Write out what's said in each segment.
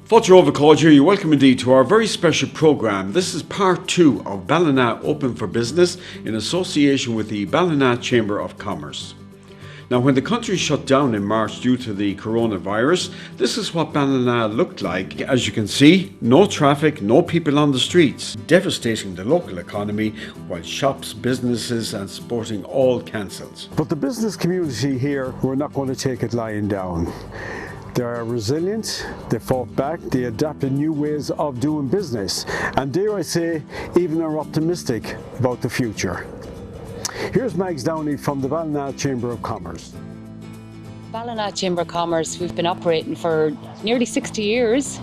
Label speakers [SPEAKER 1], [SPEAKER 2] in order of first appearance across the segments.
[SPEAKER 1] Fáilte Óvacáid here, you're welcome indeed to our very special programme. This is part 2 of Ballina Open for Business in association with the Ballina Chamber of Commerce. Now, when the country shut down in March due to the coronavirus, this is what Ballina looked like. As you can see, no traffic, no people on the streets, devastating the local economy, while shops, businesses and sporting all cancelled.
[SPEAKER 2] But the business community here were not going to take it lying down. They are resilient, they fought back, they adapted new ways of doing business, and dare I say, even are optimistic about the future. Here's Mags Downey from the Ballina Chamber of Commerce.
[SPEAKER 3] Ballina Chamber of Commerce, we've been operating for nearly 60 years.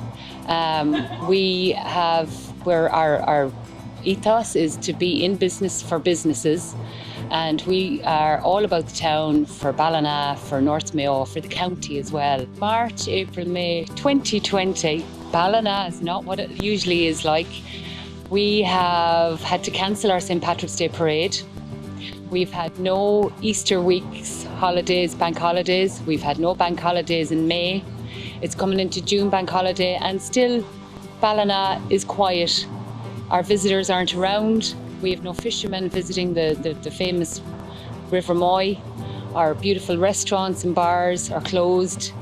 [SPEAKER 3] Where our ethos is to be in business for businesses. And we are all about the town for Ballina, for North Mayo, for the county as well. March, April, May 2020, Ballina is not what it usually is like. We have had to cancel our St. Patrick's Day parade. We've had no Easter week's holidays, bank holidays. We've had no bank holidays in May. It's coming into June bank holiday and still Ballina is quiet. Our visitors aren't around. We have no fishermen visiting the famous River Moy. Our beautiful restaurants and bars are closed.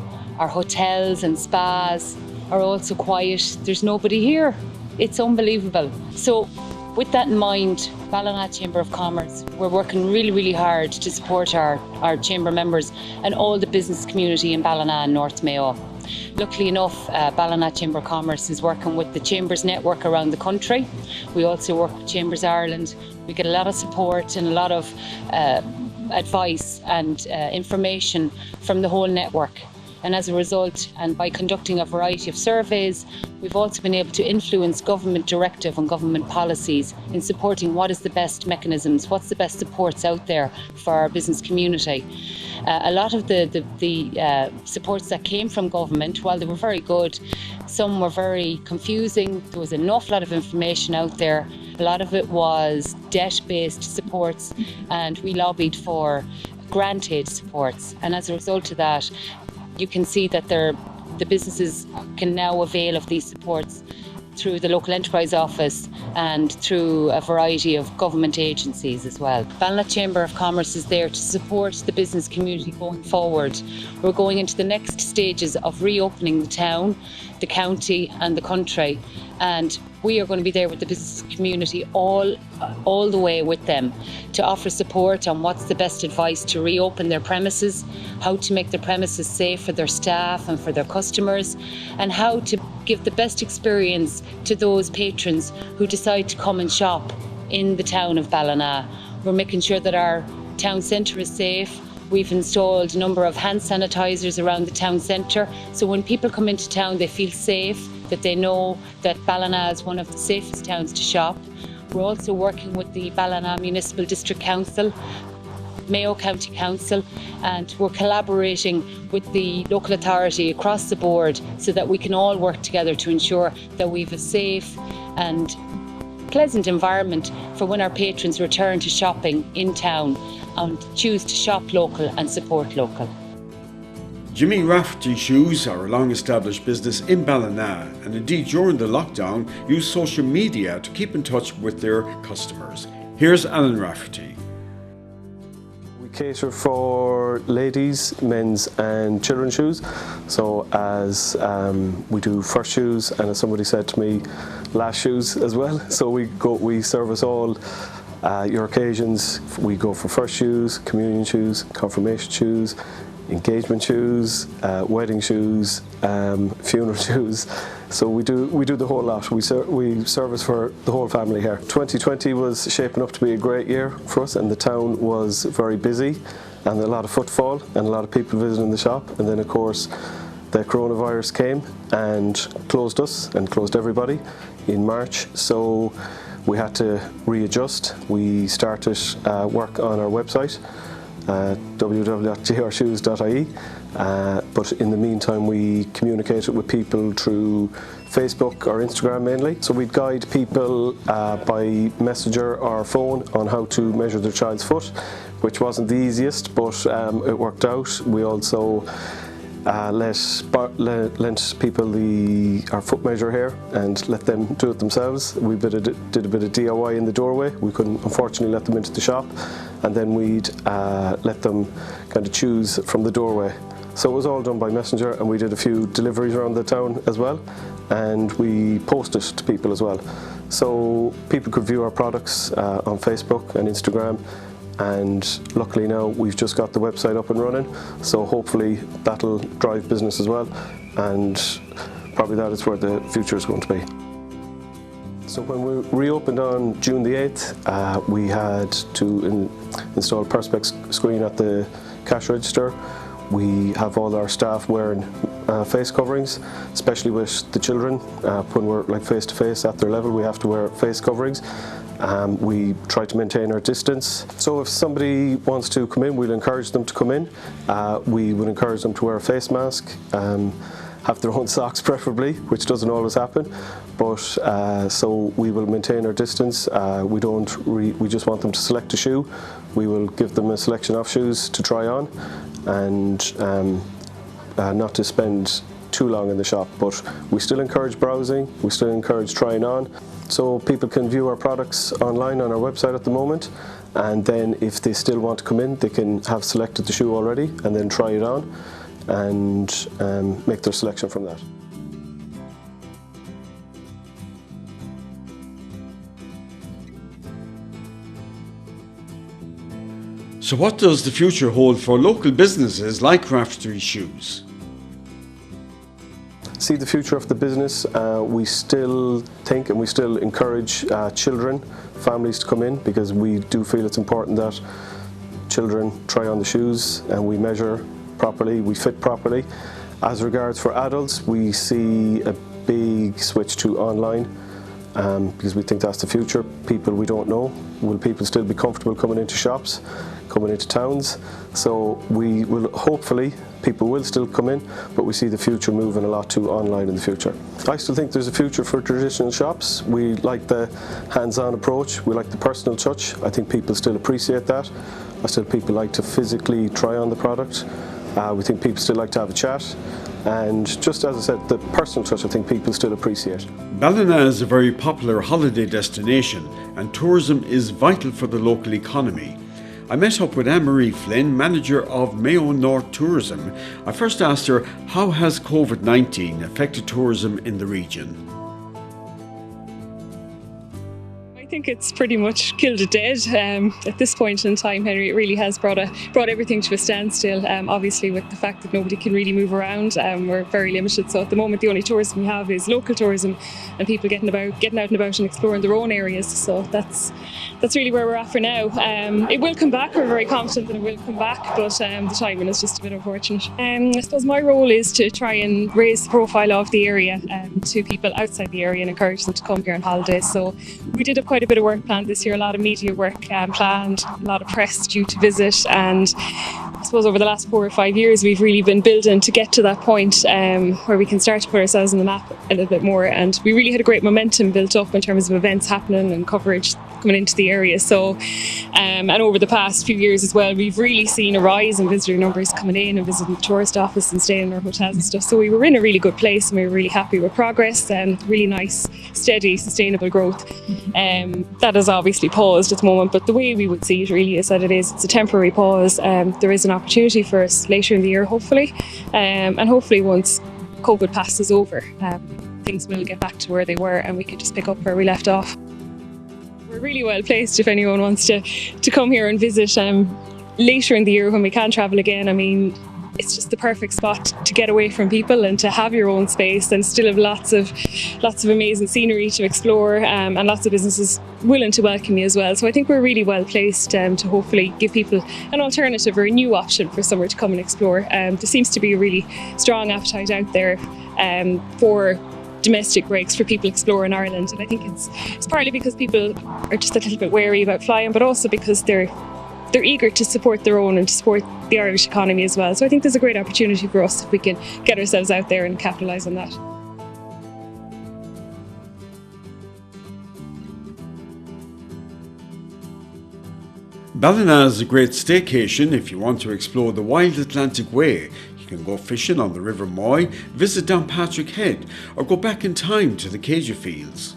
[SPEAKER 3] Our hotels and spas are also quiet. There's nobody here. It's unbelievable. So with that in mind, Ballina Chamber of Commerce, we're working really, really hard to support our chamber members and all the business community in Ballina and North Mayo. Luckily enough, Ballina Chamber of Commerce is working with the Chambers network around the country. We also work with Chambers Ireland. We get a lot of support and a lot of advice and information from the whole network. And as a result, and by conducting a variety of surveys, we've also been able to influence government directive and government policies in supporting what is the best mechanisms, what's the best supports out there for our business community. A lot of the supports that came from government, while they were very good, some were very confusing. There was an awful lot of information out there. A lot of it was debt-based supports, and we lobbied for grant aid supports. And as a result of that, you can see that the businesses can now avail of these supports through the local enterprise office and through a variety of government agencies as well. Ballina Chamber of Commerce is there to support the business community going forward. We're going into the next stages of reopening the town, the county and the country, and we are going to be there with the business community all the way with them to offer support on what's the best advice to reopen their premises, how to make their premises safe for their staff and for their customers, and how to give the best experience to those patrons who decide to come and shop in the town of Ballina. We're making sure that our town centre is safe. We've installed a number of hand sanitisers around the town centre, so when people come into town they feel safe, that they know that Ballina is one of the safest towns to shop. We're also working with the Ballina Municipal District Council, Mayo County Council, and we're collaborating with the local authority across the board so that we can all work together to ensure that we have a safe and pleasant environment for when our patrons return to shopping in town and choose to shop local and support local.
[SPEAKER 1] Jimmy Rafferty Shoes are a long-established business in Ballina, and indeed during the lockdown used social media to keep in touch with their customers. Here's Alan Rafferty.
[SPEAKER 4] We cater for ladies, men's and children's shoes. So as we do first shoes, and as somebody said to me, last shoes as well. So we service all your occasions. We go for first shoes, communion shoes, confirmation shoes, engagement shoes, wedding shoes, funeral shoes. So we do the whole lot. We service for the whole family here. 2020 was shaping up to be a great year for us, and the town was very busy and a lot of footfall and a lot of people visiting the shop. And then of course the coronavirus came and closed us and closed everybody in March. So we had to readjust. We started work on our website, www.jrshoes.ie, but in the meantime we communicated with people through Facebook or Instagram mainly. So we'd guide people by messenger or phone on how to measure their child's foot, which wasn't the easiest, but it worked out. We also lent people our foot measure here and let them do it themselves. We did a bit of DIY in the doorway. We couldn't unfortunately let them into the shop, and then we'd let them kind of choose from the doorway. So it was all done by messenger, and we did a few deliveries around the town as well, and we posted to people as well. So people could view our products on Facebook and Instagram, and luckily now we've just got the website up and running, so hopefully that'll drive business as well, and probably that is where the future is going to be. So when we reopened on June the 8th, we had to install a Perspex screen at the cash register. We have all our staff wearing face coverings, especially with the children. When we're like face to face at their level, we have to wear face coverings. We try to maintain our distance. So if somebody wants to come in, we'll encourage them to come in. We would encourage them to wear a face mask, have their own socks preferably, which doesn't always happen. But so we will maintain our distance. We just want them to select a shoe. We will give them a selection of shoes to try on, and not to spend too long in the shop, but we still encourage browsing, we still encourage trying on. So people can view our products online on our website at the moment, and then if they still want to come in, they can have selected the shoe already and then try it on and make their selection from that.
[SPEAKER 1] So what does the future hold for local businesses like Raftery Shoes?
[SPEAKER 4] See the future of the business. We still think and we still encourage children, families to come in, because we do feel it's important that children try on the shoes and we measure properly, we fit properly. As regards for adults, we see a big switch to online, because we think that's the future. People we don't know, will people still be comfortable coming into shops, coming into towns? So we will hopefully, people will still come in, but we see the future moving a lot to online in the future. I still think there's a future for traditional shops. We like the hands-on approach, we like the personal touch. I think people still appreciate that. People like to physically try on the product. We think people still like to have a chat. And just as I said, the personal touch I think people still appreciate.
[SPEAKER 1] Ballina is a very popular holiday destination, and tourism is vital for the local economy. I met up with Anne-Marie Flynn, manager of Mayo North Tourism. I first asked her, how has COVID-19 affected tourism in the region?
[SPEAKER 5] I think it's pretty much killed it dead at this point in time, Henry. It really has brought everything to a standstill. Obviously, with the fact that nobody can really move around, we're very limited. So at the moment, the only tourism we have is local tourism, and people getting out and about and exploring their own areas. So that's really where we're at for now. It will come back. We're very confident that it will come back, but the timing is just a bit unfortunate. I suppose my role is to try and raise the profile of the area to people outside the area and encourage them to come here on holidays. So we did have quite a bit of work planned this year, a lot of media work planned, a lot of press due to visit, and I suppose over the last 4 or 5 years we've really been building to get to that point where we can start to put ourselves on the map a little bit more, and we really had a great momentum built up in terms of events happening and coverage coming into the area. So and over the past few years as well, we've really seen a rise in visitor numbers coming in and visiting the tourist office and staying in our hotels and stuff. So we were in a really good place and we were really happy with progress and really nice, steady, sustainable growth. That has obviously paused at the moment, but the way we would see it really is that it's a temporary pause. There is an opportunity for us later in the year, hopefully, and hopefully once COVID passes over, things will get back to where they were and we can just pick up where we left off. We're really well placed if anyone wants to come here and visit later in the year when we can travel again. I mean, it's just the perfect spot to get away from people and to have your own space and still have lots of amazing scenery to explore, and lots of businesses willing to welcome you as well. So I think we're really well placed to hopefully give people an alternative or a new option for somewhere to come and explore. There seems to be a really strong appetite out there for domestic breaks for people exploring Ireland, and I think it's partly because people are just a little bit wary about flying, but also because they're eager to support their own and to support the Irish economy as well. So I think there's a great opportunity for us if we can get ourselves out there and capitalise on that.
[SPEAKER 1] Ballina is a great staycation if you want to explore the wild Atlantic Way. You can go fishing on the River Moy, visit Downpatrick Head, or go back in time to the Cajun Fields.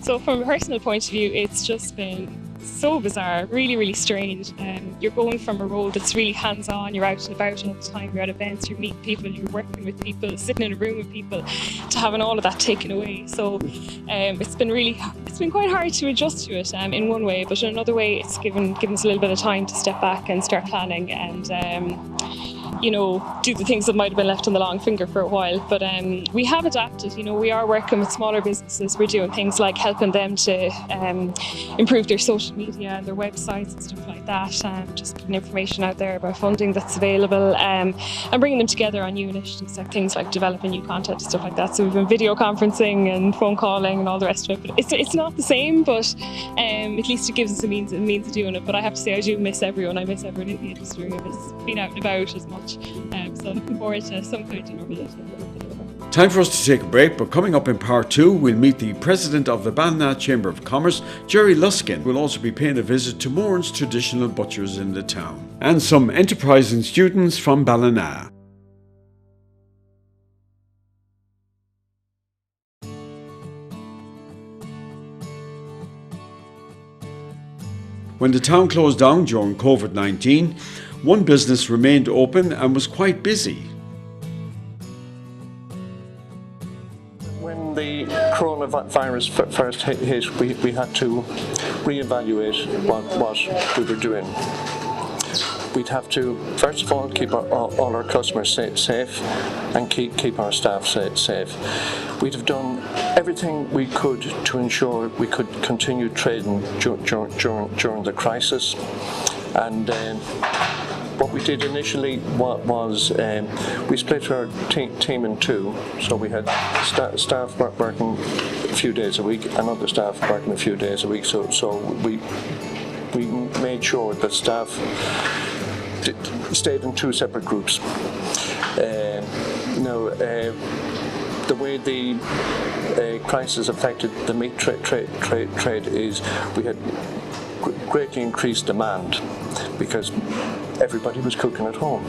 [SPEAKER 5] So from a personal point of view, it's just been so bizarre, really, really strange. You're going from a role that's really hands-on, you're out and about all the time, you're at events, you're meeting people, you're working with people, sitting in a room with people, to having all of that taken away. So it's been quite hard to adjust to it in one way, but in another way it's given us a little bit of time to step back and start planning and do the things that might have been left on the long finger for a while. But we have adapted. We are working with smaller businesses. We're doing things like helping them to improve their social media and their websites and stuff like that, just putting information out there about funding that's available, and bringing them together on new initiatives, like things like developing new content and stuff like that. So we've been video conferencing and phone calling and all the rest of it. But it's not the same, but at least it gives us a means of doing it. But I have to say, I do miss everyone. I miss everyone in the industry. I miss being out and about as much. So looking forward to some kind of normality.
[SPEAKER 1] Time for us to take a break, but coming up in part 2, we'll meet the president of the Ballina Chamber of Commerce, Jerry Luskin, who will also be paying a visit to Moran's traditional butchers in the town, and some enterprising students from Ballina. When the town closed down during COVID-19, one business remained open and was quite busy.
[SPEAKER 6] When the coronavirus first hit, we had to reevaluate what we were doing. We'd have to, first of all, keep all our customers safe and keep our staff safe. We'd have done everything we could to ensure we could continue trading during the crisis. And what we did initially was we split our team in two. So we had staff working a few days a week and other staff working a few days a week. So we made sure that staff stayed in two separate groups. The way the crisis affected the meat trade is we had greatly increased demand because everybody was cooking at home.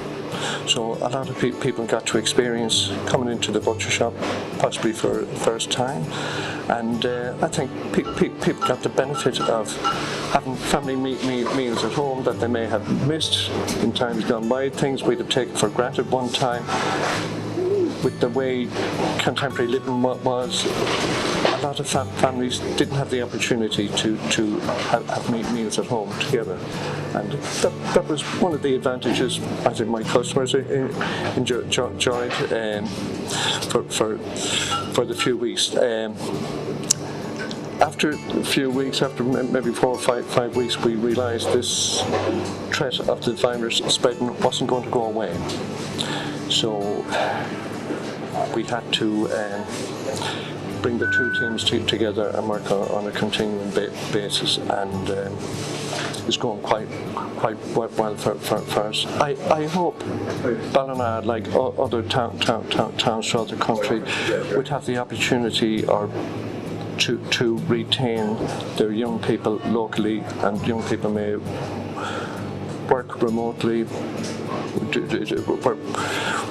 [SPEAKER 6] So a lot of people got to experience coming into the butcher shop, possibly for the first time. And I think people got the benefit of having family meals at home that they may have missed in times gone by, things we'd have taken for granted one time. With the way contemporary living was, a lot of families didn't have the opportunity to have meals at home together. And that was one of the advantages I think my customers enjoyed for the few weeks. After a few weeks, after maybe 4 or 5 weeks, we realised this threat of the virus spreading wasn't going to go away. So we had to bring the two teams together and work on a continuing basis, and it's going quite well for us. I hope Ballina, like other towns throughout the country, would have the opportunity to retain their young people locally, and young people may work remotely,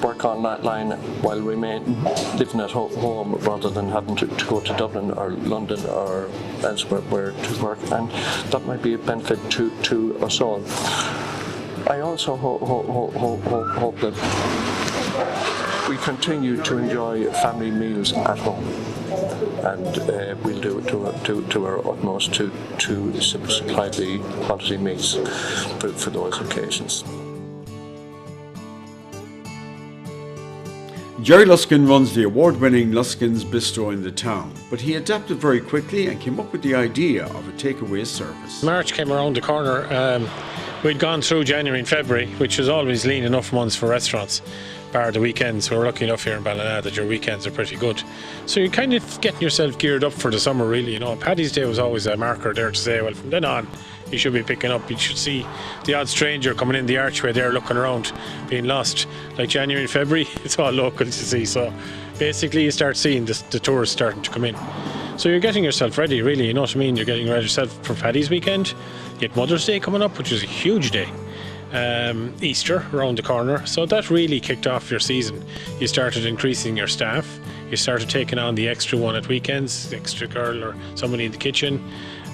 [SPEAKER 6] work online while living at home rather than having to go to Dublin or London or elsewhere to work, and that might be a benefit to us all. I also hope that we continue to enjoy family meals at home, and we'll do it to our utmost to supply the quality meats for those occasions.
[SPEAKER 1] Jerry Luskin runs the award-winning Luskin's Bistro in the town, but he adapted very quickly and came up with the idea of a takeaway service.
[SPEAKER 7] March came around the corner. We'd gone through January and February, which was always lean enough months for restaurants, bar the weekends. We're lucky enough here in Ballina that your weekends are pretty good. So you're kind of getting yourself geared up for the summer, really. Paddy's Day was always a marker there to say, well, from then on, you should be picking up. You should see the odd stranger coming in the archway there looking around, being lost. Like January and February, it's all locals to see. So basically you start seeing the tourists starting to come in. So you're getting yourself ready, really, you know what I mean? You're getting ready yourself for Paddy's weekend. You had Mother's Day coming up, which is a huge day. Easter around the corner, so that really kicked off your season. You started increasing your staff, you started taking on the extra one at weekends, the extra girl or somebody in the kitchen,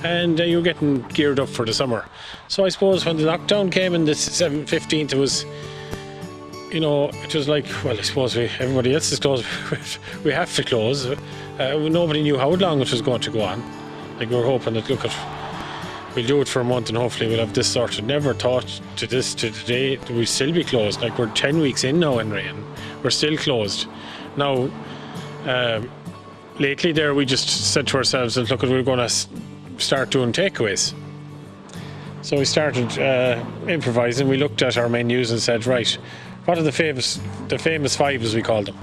[SPEAKER 7] and you were getting geared up for the summer. So I suppose when the lockdown came in the 15th, it was, you know, it was like, well, I suppose everybody else is closed, we have to close. Nobody knew how long it was going to go on. Like, we were hoping that, we'll do it for a month and hopefully we'll have this sorted. Never thought to today that we'll still be closed. Like, we're 10 weeks in now, Henry, and we're still closed. Now, lately there we just said to ourselves that, we're going to start doing takeaways. So we started improvising. We looked at our menus and said, right, what are the famous five, as we call them?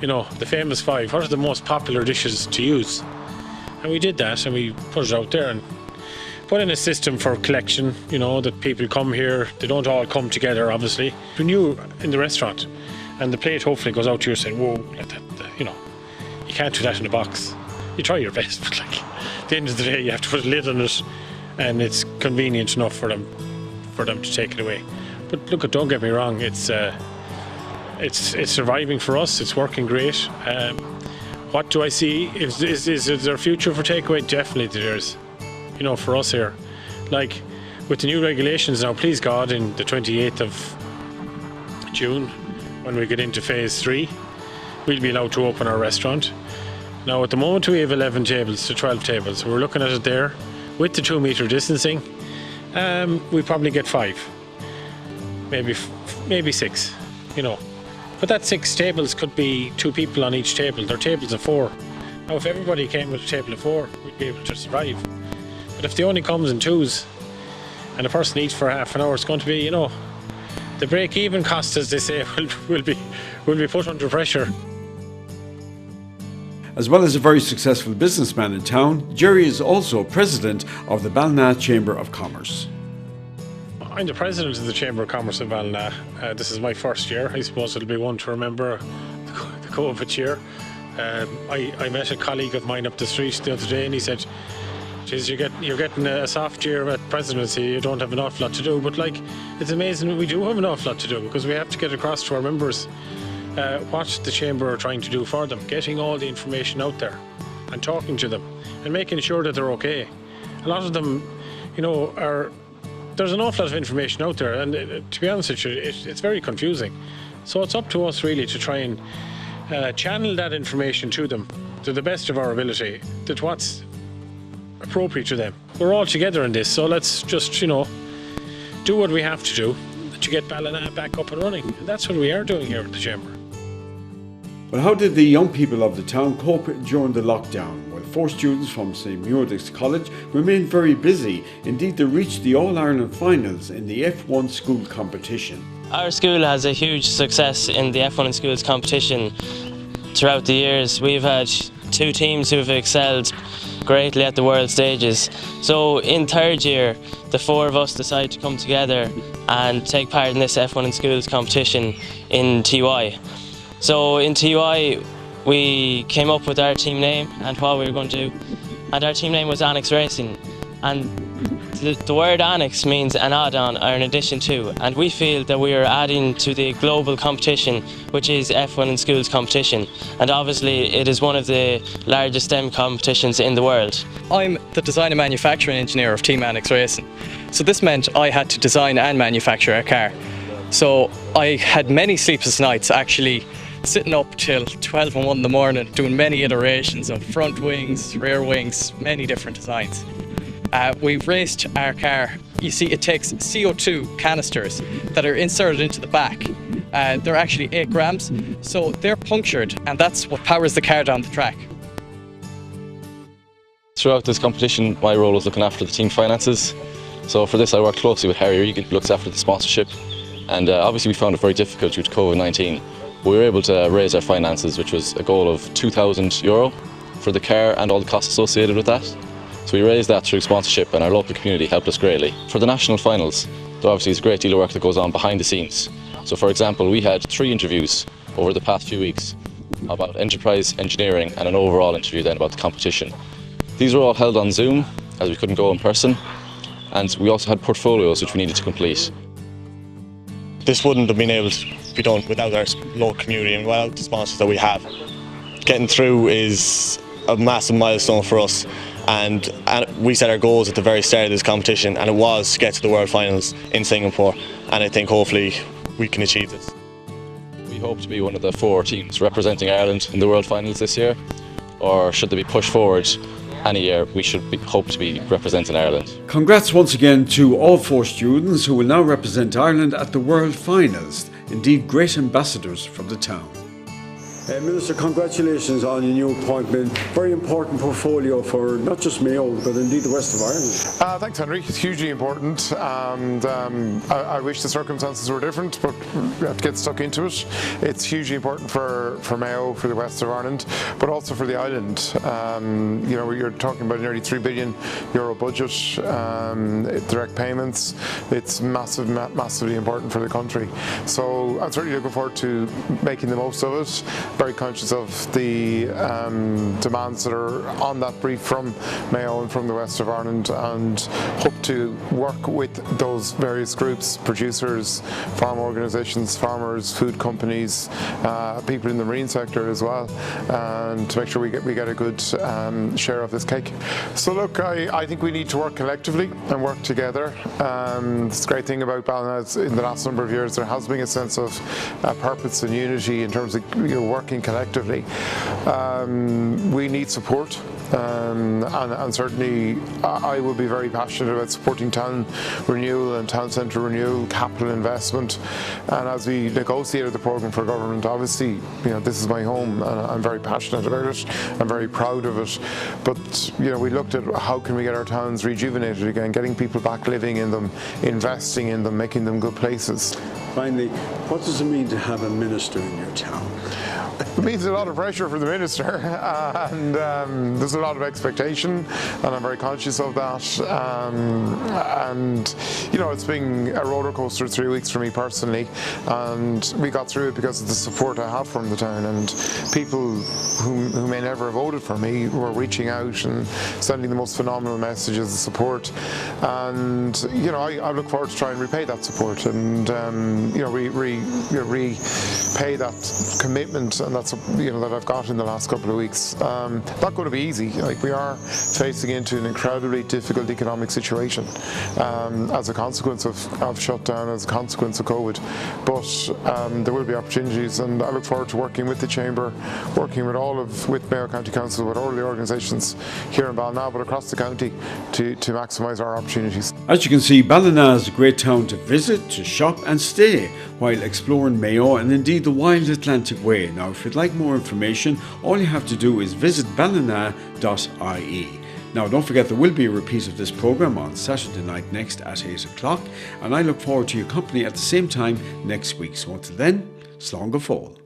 [SPEAKER 7] You know, the famous five. What are the most popular dishes to use? And we did that, and we put it out there and put in a system for collection, you know, that people come here, they don't all come together, obviously. When you're in the restaurant and the plate hopefully goes out to you saying, whoa, you know, you can't do that in a box. You try your best, but like, at the end of the day, you have to put a lid on it, and it's convenient enough for them to take it away. But look, don't get me wrong, it's surviving for us, it's working great. What do I see? Is there a future for takeaway? Definitely there is. You know, for us here, like with the new regulations now, please God, in the 28th of June, when we get into phase 3, we'll be allowed to open our restaurant. Now at the moment we have 11 tables to 12 tables. We're looking at it there with the 2-metre distancing. We probably get 5, maybe 6, you know. But that 6 tables could be 2 people on each table. They're tables of 4. Now if everybody came with a table of 4, we'd be able to survive. But if the only comes in 2s and a person eats for half an hour, it's going to be, you know, the break-even cost, as they say, will be put under pressure.
[SPEAKER 1] As well as a very successful businessman in town, Jerry is also president of the Ballina Chamber of Commerce.
[SPEAKER 7] I'm the president of the Chamber of Commerce in Ballina. This is my first year. I suppose it'll be one to remember, the COVID year. I met a colleague of mine up the street the other day, and he said, geez, you're getting a soft year at presidency, you don't have an awful lot to do. But like, it's amazing we do have an awful lot to do, because we have to get across to our members what the Chamber are trying to do for them, getting all the information out there and talking to them and making sure that they're okay. A lot of them, you know, there's an awful lot of information out there, and to be honest with you, it's very confusing. So it's up to us really to try and channel that information to them to the best of our ability, that what's appropriate to them. We're all together in this, so let's just, you know, do what we have to do to get Ballina back up and running. And that's what we are doing here at the Chamber.
[SPEAKER 1] Well, how did the young people of the town cope during the lockdown? Well, 4 students from St. Muirdick's College remained very busy. Indeed, they reached the All-Ireland finals in the F1 school competition.
[SPEAKER 8] Our school has a huge success in the F1 in schools competition. Throughout the years, we've had 2 teams who have excelled greatly at the world stages. So in 3rd year, the 4 of us decided to come together and take part in this F1 in schools competition in TY. So in TY, we came up with our team name and what we were going to do. And our team name was Annex Racing. And the word annex means an add-on or an addition to, and we feel that we are adding to the global competition, which is F1 in schools competition, and obviously it is one of the largest STEM competitions in the world.
[SPEAKER 9] I'm the design and manufacturing engineer of Team Annex Racing, so this meant I had to design and manufacture a car. So I had many sleepless nights, actually sitting up till 12 and 1 in the morning doing many iterations of front wings, rear wings, many different designs. We've raced our car. You see, it takes CO2 canisters that are inserted into the back. They're actually 8 grams, so they're punctured, and that's what powers the car down the track.
[SPEAKER 10] Throughout this competition, my role was looking after the team finances. So for this, I worked closely with Harry, who looks after the sponsorship. And obviously we found it very difficult due to COVID-19. We were able to raise our finances, which was a goal of €2,000 for the car and all the costs associated with that. So we raised that through sponsorship, and our local community helped us greatly. For the national finals, there obviously is a great deal of work that goes on behind the scenes. So for example, we had 3 interviews over the past few weeks about enterprise engineering and an overall interview then about the competition. These were all held on Zoom as we couldn't go in person, and we also had portfolios which we needed to complete.
[SPEAKER 11] This wouldn't have been able to be done without our local community and without the sponsors that we have. Getting through is a massive milestone for us, and we set our goals at the very start of this competition, and it was to get to the World Finals in Singapore, and I think hopefully we can achieve this.
[SPEAKER 10] We hope to be one of the 4 teams representing Ireland in the World Finals this year, or should they be pushed forward any year, we should hope to be representing Ireland.
[SPEAKER 1] Congrats once again to all 4 students who will now represent Ireland at the World Finals. Indeed, great ambassadors from the town.
[SPEAKER 2] Minister, congratulations on your new appointment. Very important portfolio for not just Mayo, but indeed the west of Ireland.
[SPEAKER 12] Thanks, Henry. It's hugely important, and I wish the circumstances were different, but we have to get stuck into it. It's hugely important for Mayo, for the west of Ireland, but also for the island. You know, you're talking about a nearly €3 billion budget, direct payments. It's massively important for the country. So I'm certainly looking forward to making the most of it. Very conscious of the demands that are on that brief from Mayo and from the west of Ireland, and hope to work with those various groups, producers, farm organisations, farmers, food companies, people in the marine sector as well, and to make sure we get a good share of this cake. So look, I think we need to work collectively and work together. This great thing about Ballina is in the last number of years there has been a sense of purpose and unity in terms of working collectively. We need support, and certainly I will be very passionate about supporting town renewal and town centre renewal, capital investment, and as we negotiated the programme for government, obviously, you know, this is my home and I'm very passionate about it, I'm very proud of it, but you know, we looked at how can we get our towns rejuvenated again, getting people back living in them, investing in them, making them good places.
[SPEAKER 2] Finally, what does it mean to have a minister in your town?
[SPEAKER 12] It means a lot of pressure for the minister, and there's a lot of expectation, and I'm very conscious of that. And you know, it's been a roller coaster 3 weeks for me personally, and we got through it because of the support I have from the town, and people who may never have voted for me were reaching out and sending the most phenomenal messages of support. And you know, I look forward to trying to repay that support, and you know, repay that commitment and that's that I've got in the last couple of weeks. Not going to be easy. Like, we are facing into an incredibly difficult economic situation as a consequence of shutdown, as a consequence of COVID. But there will be opportunities, and I look forward to working with the Chamber, working with Mayo County Council, with all the organisations here in Ballina, but across the county to maximise our opportunities.
[SPEAKER 1] As you can see, Ballina is a great town to visit, to shop and stay while exploring Mayo and indeed the wild Atlantic Way. Now, if you'd like more information, all you have to do is visit ballina.ie. Now, don't forget, there will be a repeat of this programme on Saturday night next at 8 o'clock, and I look forward to your company at the same time next week. So until then, slán go fóill.